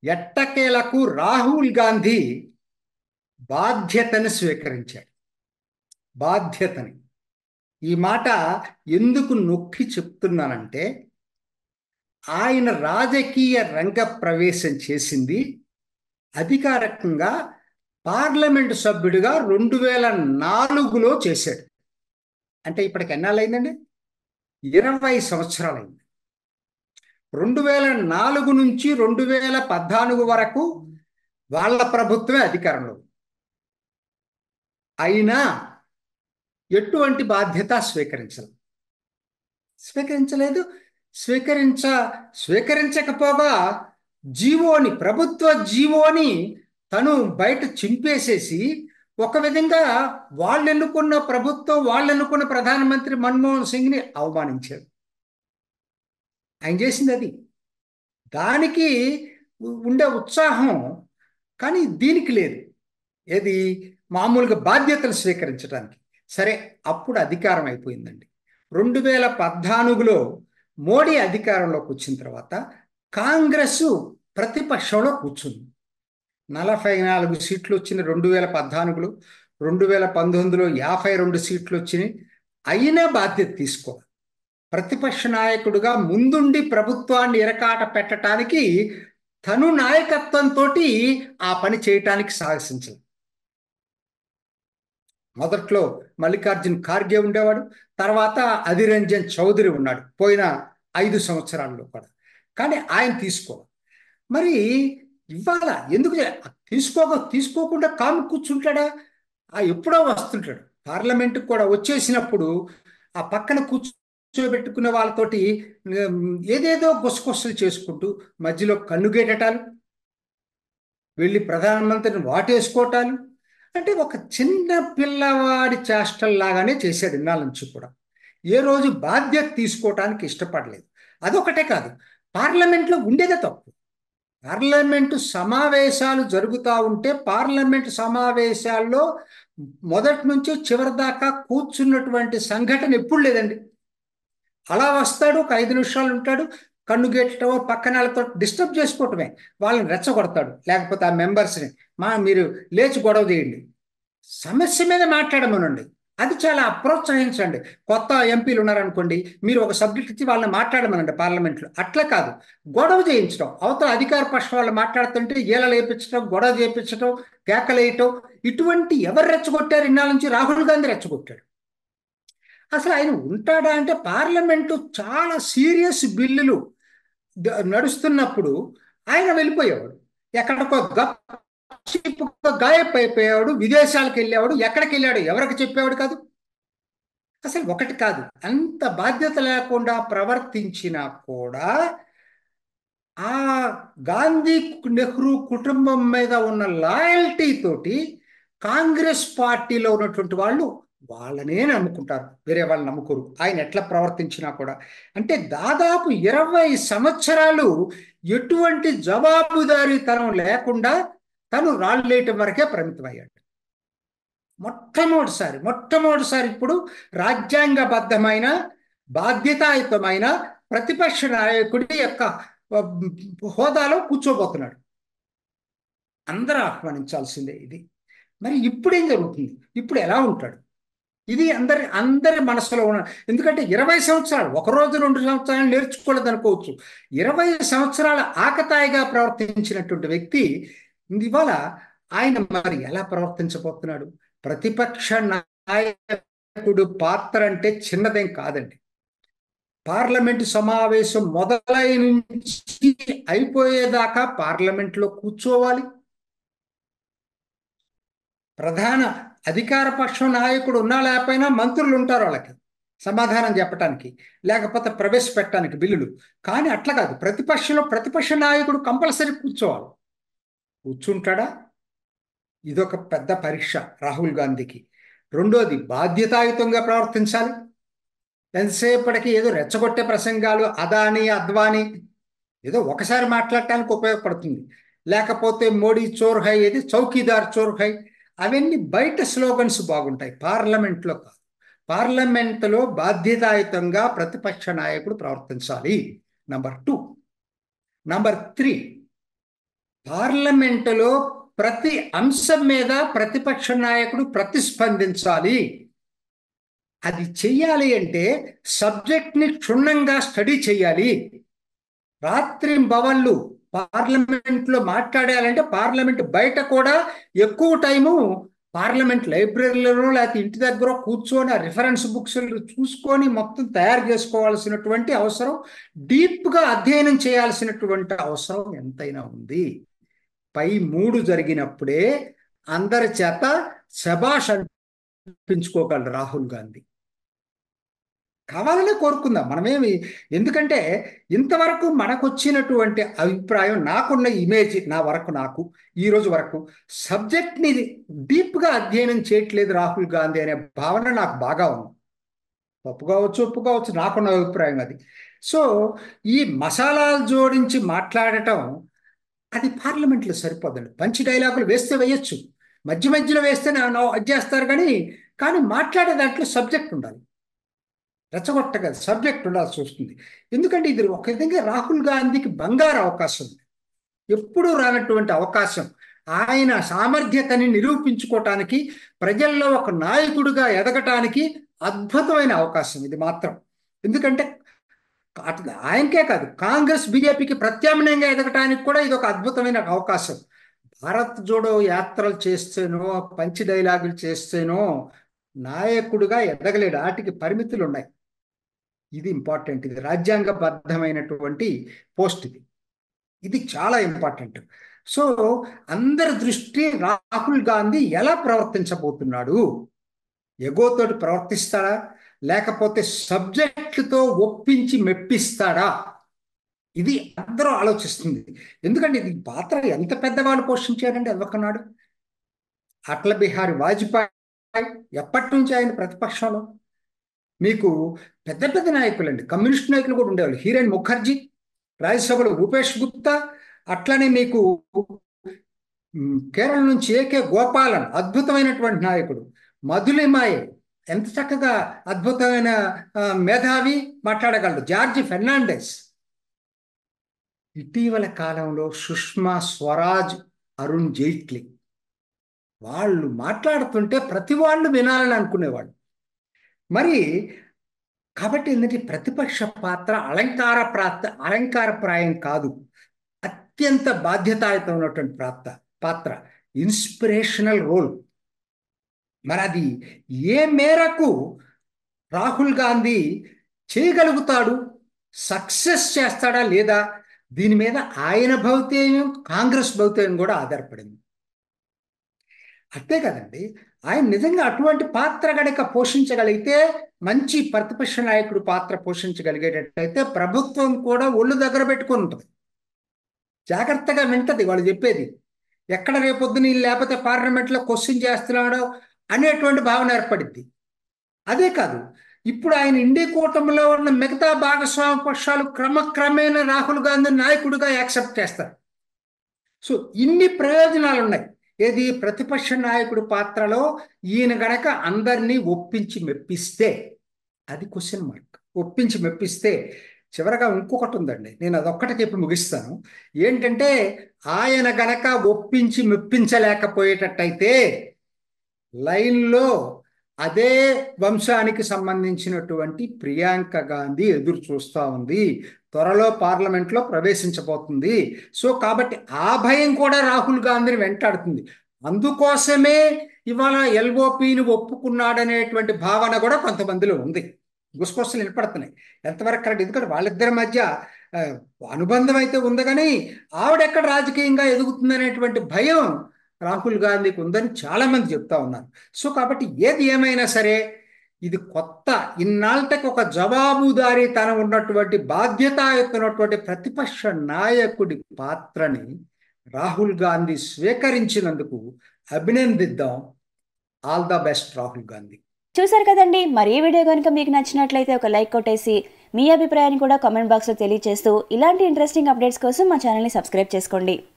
ఎట్టకేలకు రాహుల్ గాంధీ బాధ్యతను స్వీకరించాడు. బాధ్యతని. ఈ మాట ఎందుకు నొక్కి చెప్తున్నానంటే, ఆయన రాజకీయ రంగ ప్రవేశం చేసింది అధికారికంగా పార్లమెంటు సభ్యుడిగా 2004లో చేశాడు. అంటే ఇప్పటికి ఎన్నాళ్ళైందండి? 20 సంవత్సరాలైంది. 2004 నుంచి 2014 వరకు వాళ్ళ ప్రభుత్వమే అధికారంలో. అయినా ఎటువంటి బాధ్యత స్వీకరించలేదు. స్వీకరించకపోగా ప్రభుత్వ జీవోని తను బయట చింపేసేసి ఒక విధంగా వాళ్ళు ఎన్నుకున్న ప్రధానమంత్రి మన్మోహన్ సింగ్ని అవమానించారు. ఆయన చేసింది అది. దానికి ఉండే ఉత్సాహం కానీ దీనికి లేదు. ఏది మామూలుగా బాధ్యతలు స్వీకరించడానికి. సరే, అప్పుడు అధికారం అయిపోయిందండి. 2014లో మోడీ అధికారంలోకి వచ్చిన తర్వాత కాంగ్రెస్ ప్రతిపక్షంలో కూర్చుంది. 44 సీట్లు వచ్చినాయి 2014లో. 2019లో 52 సీట్లు వచ్చినాయి. అయినా బాధ్యత తీసుకోవాలి. ప్రతిపక్ష నాయకుడిగా ముందుండి ప్రభుత్వాన్ని ఇరకాట పెట్టడానికి తను నాయకత్వంతో ఆ పని చేయటానికి సాహసించాలి. మొదట్లో మల్లికార్జున్ ఖార్గే ఉండేవాడు, తర్వాత అధీర్ రంజన్ చౌదరి ఉన్నాడు పోయిన 5 సంవత్సరాల్లో కూడా. కానీ ఆయన తీసుకోవాలి. మరి ఇవాళ ఎందుకు తీసుకోకుండా కాము కూర్చుంటాడా? ఎప్పుడో వస్తుంటాడు. పార్లమెంటుకు కూడా వచ్చేసినప్పుడు ఆ పక్కన కూర్చోబెట్టుకున్న వాళ్ళతోటి ఏదేదో గుసగుసలు చేసుకుంటూ మధ్యలో కన్నుగేటటాలు, వెళ్ళి ప్రధానమంత్రిని వాటేసుకోవటాలు, అంటే ఒక చిన్న పిల్లవాడి చేష్టల్లాగానే చేశాడు ఇన్నాళ్ళ నుంచి కూడా. ఏ రోజు బాధ్యత తీసుకోవటానికి ఇష్టపడలేదు. అదొకటే కాదు, పార్లమెంట్లో ఉండేదే తప్పు. పార్లమెంటు సమావేశాలు జరుగుతూ ఉంటే పార్లమెంటు సమావేశాల్లో మొదటి నుంచి చివరి దాకా కూర్చున్నటువంటి సంఘటన ఎప్పుడు లేదండి. అలా వస్తాడు, ఒక 5 నిమిషాలు ఉంటాడు, కన్నుగేటో పక్కన వాళ్ళతో డిస్టర్బ్ చేసుకోవటమే, వాళ్ళని రెచ్చగొడతాడు. లేకపోతే ఆ మెంబర్స్ని మీరు లేచి గొడవ చేయండి, సమస్య మీద మాట్లాడమనండి. అది చాలా ప్రోత్సహించండి. కొత్త ఎంపీలు ఉన్నారనుకోండి, మీరు ఒక సబ్జెక్ట్ ఇచ్చి వాళ్ళని మాట్లాడమనండి పార్లమెంట్లో. అట్లా కాదు, గొడవ చేయించడం. అవతల అధికార పక్షం వాళ్ళు మాట్లాడుతుంటే ఈలలు వేయించడం, గొడవ చేయించడం, కేకలేయటం, ఇటువంటి ఎవరు రెచ్చగొట్టారు? ఇన్నాళ్ళ నుంచి రాహుల్ గాంధీ రెచ్చగొట్టాడు. అసలు ఆయన ఉంటాడా అంటే, పార్లమెంటు చాలా సీరియస్ బిల్లులు నడుస్తున్నప్పుడు ఆయన వెళ్ళిపోయేవాడు, ఎక్కడికో గాయపడిపోయాడు, విదేశాలకు వెళ్ళేవాడు. ఎక్కడికి వెళ్ళాడు ఎవరికి చెప్పేవాడు కాదు. అసలు ఒకటి కాదు, అంత బాధ్యత లేకుండా ప్రవర్తించినా కూడా ఆ గాంధీ నెహ్రూ కుటుంబం మీద ఉన్న లాయల్టీ తోటి కాంగ్రెస్ పార్టీలో ఉన్నటువంటి వాళ్ళు వాళ్ళనే నమ్ముకుంటారు, వేరే వాళ్ళు నమ్ముకోరు. ఆయన ఎట్లా ప్రవర్తించినా కూడా. అంటే దాదాపు 20 సంవత్సరాలు ఎటువంటి జవాబుదారీతనం లేకుండా తను రాళ్ళేయటం వరకే పరిమితమయ్యాడు. మొట్టమొదటిసారి ఇప్పుడు రాజ్యాంగబద్ధమైన బాధ్యతాయుతమైన ప్రతిపక్ష నాయకుడి యొక్క హోదాలో కూర్చోబోతున్నాడు. అందరూ ఆహ్వానించాల్సిందే ఇది. మరి ఇప్పుడు ఏం జరుగుతుంది? ఇప్పుడు ఎలా ఉంటాడు? ఇది అందరి మనసులో ఉన్న. ఎందుకంటే 20 సంవత్సరాలు, 1 రోజు 2 సంవత్సరాలు నేర్చుకోలేదు అనుకోవచ్చు. 20 సంవత్సరాల ఆకతాయిగా ప్రవర్తించినటువంటి వ్యక్తి ఇవాళ ఆయన మరి ఎలా ప్రవర్తించబోతున్నాడు? ప్రతిపక్ష నాయకుడు పాత్ర అంటే చిన్నదేం కాదండి. పార్లమెంటు సమావేశం మొదలై నుంచి అయిపోయేదాకా పార్లమెంట్లో కూర్చోవాలి. ప్రధాన అధికార పక్షం నాయకుడు ఉన్నా లేకపోయినా మంత్రులు ఉంటారు వాళ్ళకి సమాధానం చెప్పడానికి, లేకపోతే ప్రవేశపెట్టడానికి బిల్లులు. కానీ అట్లా కాదు, ప్రతిపక్ష నాయకుడు కంపల్సరీ కూర్చోవాలి. కూర్చుంటాడా? ఇదొక పెద్ద పరీక్ష రాహుల్ గాంధీకి. రెండోది, బాధ్యతాయుతంగా ప్రవర్తించాలి. ఎంతసేపటికి ఏదో రెచ్చగొట్టే ప్రసంగాలు, అదాని అద్వానీ ఏదో ఒకసారి మాట్లాడటానికి ఉపయోగపడుతుంది, లేకపోతే మోడీ చోర్ హై, ఏది చౌకీదార్ చోర్ హై, అవన్నీ బయట స్లోగన్స్ బాగుంటాయి, పార్లమెంట్లో కాదు. పార్లమెంటులో బాధ్యతాయుతంగా ప్రతిపక్ష నాయకుడు ప్రవర్తించాలి. నంబర్ 2. నంబర్ 3, పార్లమెంటులో ప్రతి అంశం మీద ప్రతిపక్ష నాయకుడు ప్రతిస్పందించాలి. అది చెయ్యాలి అంటే సబ్జెక్ట్ని క్షుణ్ణంగా స్టడీ చేయాలి. రాత్రింబవళ్ళు పార్లమెంట్లో మాట్లాడాలంటే పార్లమెంట్ బయట కూడా ఎక్కువ టైము పార్లమెంట్ లైబ్రరీలో లేకపోతే ఇంటి దగ్గర కూర్చొని ఆ రిఫరెన్స్ బుక్స్ చూసుకొని మొత్తం తయారు చేసుకోవాల్సినటువంటి అవసరం, డీప్గా అధ్యయనం చేయాల్సినటువంటి అవసరం ఎంతైనా ఉంది. పై 3 జరిగినప్పుడే అందరి చేత శభాష్ అనిపించుకోగలరు రాహుల్ గాంధీ. కావాలనే కోరుకుందాం మనమేమి, ఎందుకంటే ఇంతవరకు మనకు వచ్చినటువంటి అభిప్రాయం, నాకున్న ఇమేజ్ నా వరకు, నాకు ఈ రోజు వరకు సబ్జెక్ట్ని డీప్గా అధ్యయనం చేయట్లేదు రాహుల్ గాంధీ అనే భావన నాకు బాగా ఉంది. ఒప్పుకోవచ్చు, నాకున్న అభిప్రాయం అది. సో ఈ మసాలాలు జోడించి మాట్లాడటం అది పార్లమెంట్లో సరిపోదండి. పంచి డైలాగులు వేస్తే వేయచ్చు, మధ్యలో వేస్తే అది చేస్తారు, కానీ మాట్లాడే దాంట్లో సబ్జెక్ట్ ఉండాలి. రెచ్చగొట్టగా సబ్జెక్ట్ ఉండాల్సి వస్తుంది. ఎందుకంటే ఇది ఒక విధంగా రాహుల్ గాంధీకి బంగారు అవకాశం, ఎప్పుడూ రానటువంటి అవకాశం. ఆయన సామర్థ్యతని నిరూపించుకోవటానికి, ప్రజల్లో ఒక నాయకుడిగా ఎదగటానికి అద్భుతమైన అవకాశం ఇది మాత్రం. ఎందుకంటే ఆయనకే కాదు, కాంగ్రెస్ బీజేపీకి ప్రత్యామ్నాయంగా ఎదగటానికి కూడా ఇది ఒక అద్భుతమైన అవకాశం. భారత్ జోడో యాత్రలు చేస్తేనో, పంచి డైలాగులు చేస్తేనో నాయకుడిగా ఎదగలేడు. వాటికి పరిమితులు ఉన్నాయి. ఇది ఇంపార్టెంట్. ఇది రాజ్యాంగబద్ధమైనటువంటి పోస్ట్. ఇది చాలా ఇంపార్టెంట్. సో అందరి దృష్టి రాహుల్ గాంధీ ఎలా ప్రవర్తించబోతున్నాడు, ఎగోతోటి ప్రవర్తిస్తాడా లేకపోతే సబ్జెక్టుతో ఒప్పించి మెప్పిస్తాడా, ఇది అందరూ ఆలోచిస్తుంది. ఎందుకంటే ఇది పాత్ర ఎంత పెద్దవాళ్ళు పోషించారంటే ఎవరికన్నాడు. అటల్ బిహారీ వాజ్పేయి ఎప్పటి నుంచి ఆయన ప్రతిపక్షంలో, మీకు పెద్ద పెద్ద నాయకులండి, కమ్యూనిస్ట్ నాయకులు కూడా ఉండేవాళ్ళు. హీరేన్ ముఖర్జీ, రాజ్యసభలో రూపేష్ గుప్తా, అట్లనే మీకు కేరళ నుంచి ఏకే గోపాలన్ అద్భుతమైనటువంటి నాయకుడు, మధులిమాయ్ ఎంత చక్కగా అద్భుతమైన మేధావి, మాట్లాడగలడు, జార్జ్ ఫెర్నాండెస్. ఇటీవల కాలంలో సుష్మా స్వరాజ్, అరుణ్ జైట్లీ, వాళ్ళు మాట్లాడుతుంటే ప్రతి వాళ్ళు వినాలని అనుకునేవాళ్ళు. మరి కాబట్టి ఏంటంటే ప్రతిపక్ష పాత్ర అలంకారప్రాయం కాదు, అత్యంత బాధ్యతాయుతమైనటువంటి పాత్ర, ఇన్స్పిరేషనల్ రోల్. మరి అది ఏ మేరకు రాహుల్ గాంధీ చేయగలుగుతాడు, సక్సెస్ చేస్తాడా లేదా, దీని మీద ఆయన భౌతేయం, కాంగ్రెస్ భౌతేయం కూడా ఆధారపడింది. అంతే కదండి. ఆయన నిజంగా అటువంటి పాత్ర గనక పోషించగలిగితే, మంచి ప్రతిపక్ష నాయకుడు పాత్ర పోషించగలిగేటట్టయితే ప్రభుత్వం కూడా ఒళ్ళు దగ్గర పెట్టుకుని ఉంటుంది, జాగ్రత్తగా వింటది వాళ్ళు చెప్పేది. ఎక్కడ రేపొద్దున లేకపోతే పార్లమెంట్లో క్వశ్చన్ చేస్తున్నాడో అనేటువంటి భావన ఏర్పడింది. అదే కాదు, ఇప్పుడు ఆయన ఇండి కూటమిలో ఉన్న మిగతా భాగస్వామ్య పక్షాలు క్రమక్రమేణా రాహుల్ గాంధీ నాయకుడిగా యాక్సెప్ట్ చేస్తారు. సో ఇన్ని ప్రయోజనాలు ఉన్నాయి. ఏది, ప్రతిపక్ష నాయకుడి పాత్రలో ఈయన గనక అందరినీ ఒప్పించి మెప్పిస్తే, అది క్వశ్చన్ మార్క్. ఒప్పించి మెప్పిస్తే చివరగా ఇంకొకటి ఉందండి, నేను అదొక్కటి చెప్పి ముగిస్తాను. ఏంటంటే ఆయన గనక ఒప్పించి మెప్పించలేకపోయేటట్టయితే లైన్లో అదే వంశానికి సంబంధించినటువంటి ప్రియాంక గాంధీ ఎదురు చూస్తూ ఉంది, త్వరలో పార్లమెంట్లో ప్రవేశించబోతుంది. సో కాబట్టి ఆ భయం కూడా రాహుల్ గాంధీని వెంటాడుతుంది. అందుకోసమే ఇవాళ ఎల్ఓపిని ఒప్పుకున్నాడనేటువంటి భావన కూడా కొంతమందిలో ఉంది. గుసగుసలు వినపడుతున్నాయి. ఎంతవరకు కరెక్ట్, ఎందుకంటే వాళ్ళిద్దరి మధ్య అనుబంధం అయితే ఉంది, కానీ ఆవిడెక్కడ రాజకీయంగా ఎదుగుతుంది అనేటువంటి భయం రాహుల్ గాంధీకి ఉందని చాలామంది చెప్తా ఉన్నారు. సో కాబట్టి ఏది ఏమైనా సరే ఇది కొత్త, ఇన్నాళ్ళకి ఒక జవాబుదారీతనం ఉన్నటువంటి, బాధ్యతాయుతమైనటువంటి ప్రతిపక్ష నాయకుడి పాత్రని రాహుల్ గాంధీ స్వీకరించినందుకు అభినందిద్దాం. All the best Rahul Gandhi. చూసారు కదండి, మరి ఈ వీడియో కనుక మీకు నచ్చినట్లయితే ఒక లైక్ కొట్టేసి మీ అభిప్రాయాన్ని కూడా కామెంట్ బాక్స్లో తెలియజేస్తూ ఇలాంటి ఇంట్రెస్టింగ్ అప్డేట్స్ కోసం మా ఛానల్ని సబ్స్క్రైబ్ చేసుకోండి.